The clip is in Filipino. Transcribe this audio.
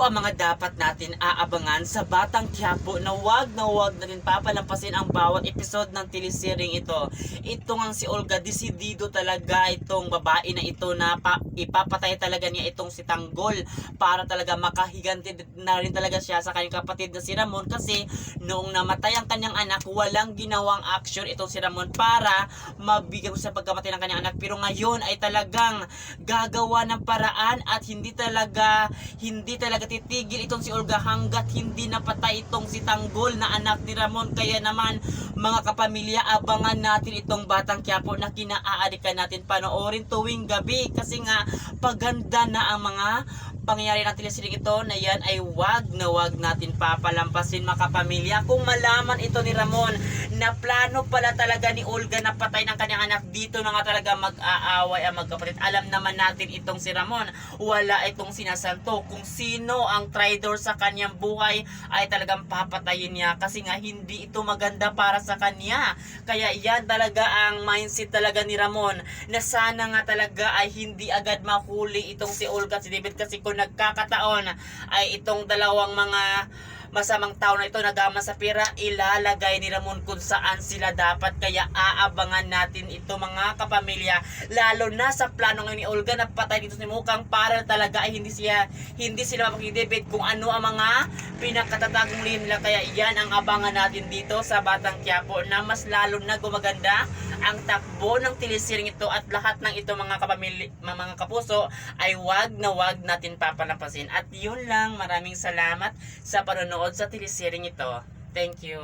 ang mga dapat natin aabangan sa Batang Quiapo na wag na rin papalampasin ang bawat episode ng teleseryeng ito. Ito nga si Olga, desidido talaga itong babae na ito na ipapatay talaga niya itong si Tanggol para talaga makahiganti na rin talaga siya sa kanyang kapatid na si Ramon, kasi noong namatay ang kanyang anak, walang ginawang action itong si Ramon para mabigyan sa pagkamatay ng kanyang anak. Pero ngayon ay talagang gagawa ng paraan at hindi talaga titigil itong si Olga hanggat hindi napatay itong si Tanggol na anak ni Ramon. Kaya naman mga kapamilya, abangan natin itong Batang Quiapo na kinaaalikan natin panoorin tuwing gabi, kasi nga paganda na ang mga pangyayari ng teleseryeng ito na yan ay wag natin papalampasin mga kapamilya. Kung malaman ito ni Ramon na plano pala talaga ni Olga na patay ng kanyang anak, dito na nga talaga mag-aaway ang magkapatid. Alam naman natin itong si Ramon, wala itong sinasanto. Kung sino ang traitor sa kanyang buhay ay talagang papatayin niya, kasi nga hindi ito maganda para sa kanya. Kaya yan talaga ang mindset talaga ni Ramon, na sana nga talaga ay hindi agad mahuli itong si Olga at si David, kasi kung nagkakataon ay itong dalawang mga masamang tao na ito nagama sa pera, ilalagay ni Ramon kung saan sila dapat. Kaya aabangan natin ito mga kapamilya, lalo na sa plano ngayon ni Olga na patay dito si Mukhang para talaga ay hindi sila mapag-debate kung ano ang mga pinakatatagong lihim nila. Kaya yan ang abangan natin dito sa Batang Quiapo, na mas lalo na gumaganda ang takbo ng teleseryeng ito, at lahat ng ito mga kapamilya, mga kapuso, ay wag natin papalampasin. At yun lang, maraming salamat sa panonood sa teleseryeng ito. Thank you.